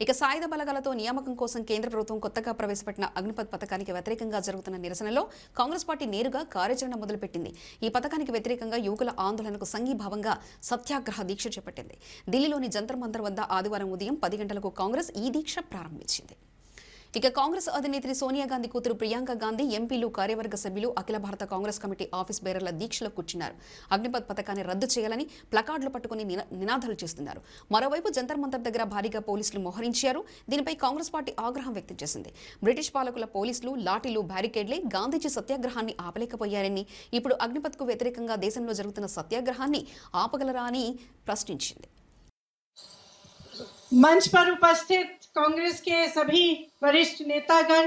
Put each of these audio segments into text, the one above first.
ఇక సాయుధ బలగాలతో నియామకం కోసం కేంద్ర ప్రభుత్వం కొత్తగా ప్రవేశపెట్టిన అగ్నిపథ్ పథకానికి వ్యతిరేకంగా జరుగుతున్న నిరసనలో కాంగ్రెస్ పార్టీ నేరుగా కార్యాచరణ మొదలుపెట్టింది. ఈ పథకానికి వ్యతిరేకంగా యువకుల ఆందోళనకు సంఘీభావంగా సత్యాగ్రహ దీక్ష చేపట్టింది. ఢిల్లీలోని జంతర్ మంతర్ వద్ద ఆదివారం ఉదయం 10 గంటలకు కాంగ్రెస్ ఈ దీక్ష ప్రారంభించింది. ఇక కాంగ్రెస్ అధినేత్రి సోనియా గాంధీ కూతురు ప్రియాంక గాంధీ, ఎంపీలు, కార్యవర్గ సభ్యులు అఖిల భారత కాంగ్రెస్ కమిటీ ఆఫీస్ బేరర్ల దీక్షలో కూర్చున్నారు. అగ్నిపథ్ పథకాన్ని రద్దు చేయాలని ప్లకార్డులు పట్టుకుని నినాదాలు చేస్తున్నారు. మరోవైపు జంతర్ మంతర్ దగ్గర భారీగా పోలీసులు మోహరించారు. దీనిపై కాంగ్రెస్ పార్టీ ఆగ్రహం వ్యక్తం చేసింది. బ్రిటిష్ పాలకుల పోలీసులు లాఠీలు, బ్యారికేడ్లే గాంధీజీ సత్యాగ్రహాన్ని ఆపలేకపోయారని, ఇప్పుడు అగ్నిపథ్కు వ్యతిరేకంగా దేశంలో జరుగుతున్న సత్యాగ్రహాన్ని ఆపగలరా అని ప్రశ్నించింది. मंच पर उपस्थित कांग्रेस के सभी वरिष्ठ नेतागण,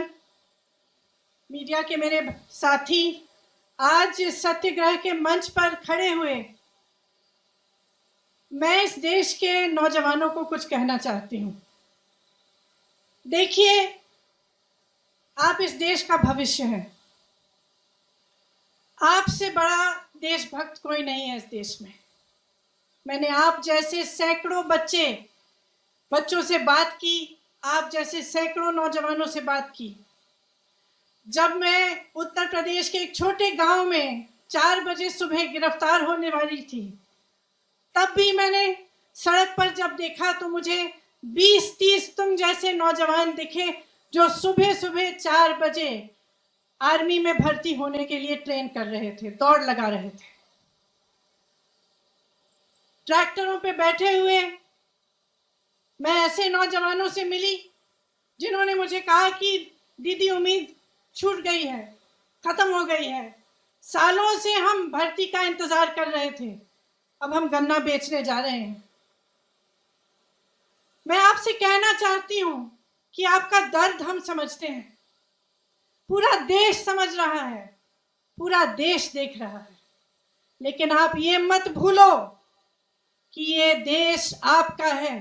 मीडिया के मेरे साथी, आज सत्याग्रह के मंच पर खड़े हुए मैं इस देश के नौजवानों को कुछ कहना चाहती हूँ। देखिए, आप इस देश का भविष्य हैं। आपसे बड़ा देशभक्त कोई नहीं है इस देश में। मैंने आप जैसे सैकड़ों बच्चों से बात की, आप जैसे सैकड़ों नौजवानों से बात की। जब मैं उत्तर प्रदेश के एक छोटे गांव में 4 बजे सुबह गिरफ्तार होने वाली थी, तब भी मैंने सड़क पर जब देखा तो मुझे 20-30 तुम जैसे नौजवान दिखे जो सुबह सुबह 4 बजे आर्मी में भर्ती होने के लिए ट्रेन कर रहे थे, दौड़ लगा रहे थे। ट्रैक्टरों पे बैठे हुए मैं ऐसे नौजवानों से मिली जिन्होंने मुझे कहा कि दीदी उम्मीद छूट गई है, खत्म हो गई है। सालों से हम भर्ती का इंतजार कर रहे थे, अब हम गन्ना बेचने जा रहे हैं। मैं आपसे कहना चाहती हूं कि आपका दर्द हम समझते हैं, पूरा देश समझ रहा है, पूरा देश देख रहा है, लेकिन आप ये मत भूलो कि ये देश आपका है,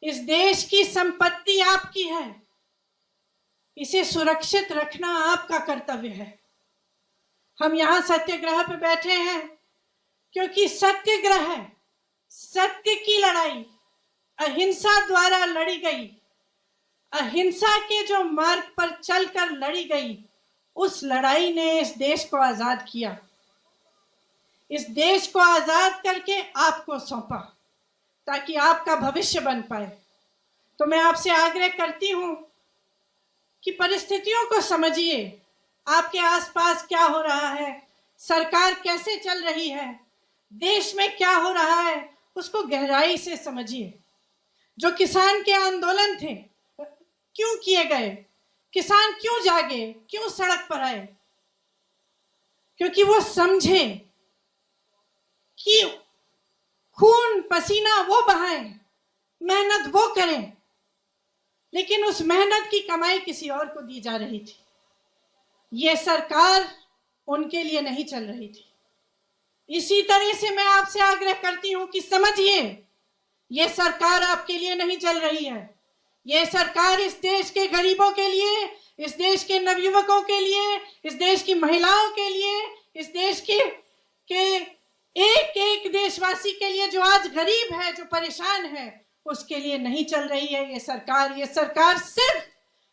इस देश की संपत्ति आपकी है, इसे सुरक्षित रखना आपका कर्तव्य है। हम यहाँ सत्याग्रह पे बैठे हैं क्योंकि सत्याग्रह है, सत्य की लड़ाई अहिंसा द्वारा लड़ी गई, अहिंसा के जो मार्ग पर चलकर लड़ी गई, उस लड़ाई ने इस देश को आजाद किया, इस देश को आजाद करके आपको सौंपा ताकि आपका भविष्य बन पाए। तो मैं आपसे आग्रह करती हूं कि परिस्थितियों को समझिए, आपके आसपास क्या हो रहा है, सरकार कैसे चल रही है, देश में क्या हो रहा है, उसको गहराई से समझिए। जो किसान के आंदोलन थे, क्यों किए गए, किसान क्यों जागे, क्यों सड़क पर आए? क्योंकि वो समझे कि खून पसीना वो बहाएं, मेहनत वो करें, लेकिन उस मेहनत की कमाई किसी और को दी जा रही थी। ये सरकार उनके लिए नहीं चल रही थी। इसी तरह से मैं आपसे आग्रह करती हूं कि समझिए, ये सरकार आपके लिए नहीं चल रही है। ये सरकार इस देश के गरीबों के लिए, इस देश के नवयुवकों के लिए, इस देश की महिलाओं के लिए, इस देश के एक देशवासी के लिए जो आज गरीब है, जो परेशान है, उसके लिए नहीं चल रही है ये सरकार सिर्फ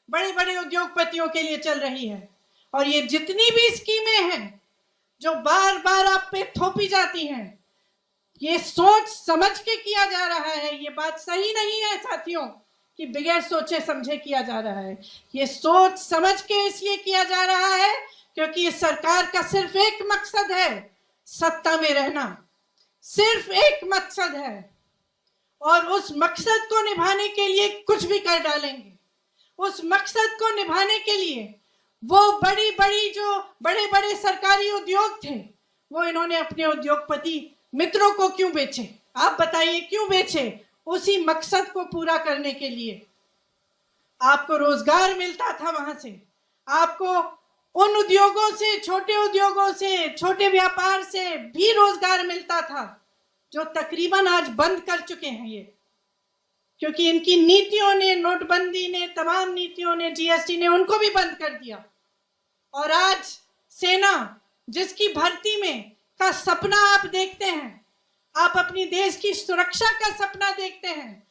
बड़े बड़े उद्योगपतियों के लिए चल रही है। और ये जितनी भी स्कीमें हैं जो बार बार आप पे थोपी जाती हैं, ये सोच समझ के किया जा रहा है। ये बात सही नहीं है साथियों कि बगैर सोचे समझे किया जा रहा है। ये सोच समझ के इसलिए किया जा रहा है क्योंकि इस सरकार का सिर्फ एक मकसद है, सत्ता में रहना, सिर्फ एक मकसद है, और उस मकसद को निभाने के लिए कुछ भी कर डालेंगे। उस मकसद को निभाने के लिए वो जो बड़े बड़े सरकारी उद्योग थे, वो इन्होंने अपने उद्योगपति मित्रों को क्यों बेचे? आप बताइए क्यों बेचे? उसी मकसद को पूरा करने के लिए। आपको रोजगार मिलता था, वहां से आपको उन उद्योगों से, छोटे व्यापार से भी रोजगार मिलता था, जो तकरीबन आज बंद कर चुके हैं ये, क्योंकि इनकी नीतियों ने, नोटबंदी ने, तमाम नीतियों ने, जीएसटी ने उनको भी बंद कर दिया। और आज सेना जिसकी भर्ती में का सपना आप देखते हैं, आप अपनी देश की सुरक्षा का सपना देखते हैं,